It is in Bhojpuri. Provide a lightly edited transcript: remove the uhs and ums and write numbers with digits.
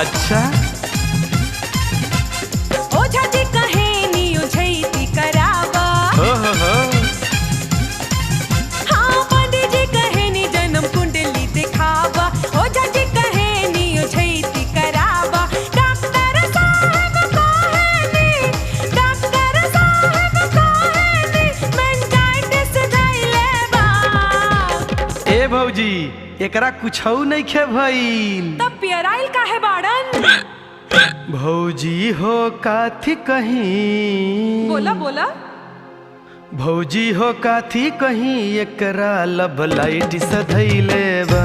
अच्छा ओझा जी कहे नी उझैती करावा। हो हाँ पंडित जी कहे नी जन्म कुंडली दिखावा। ओझा जी कहे नी उझैती करावा। डॉक्टर साहब कहे नी मेनिंजाइटिस धइले बा। ए भौजी एकरा कुछौ नहीं खे भइल। तब पियराइल काहे बाड़न? भौजी हो काथी कहीं। बोला बोला। भौजी हो काथी कहीं एकरा लब लाइट से धइले बा।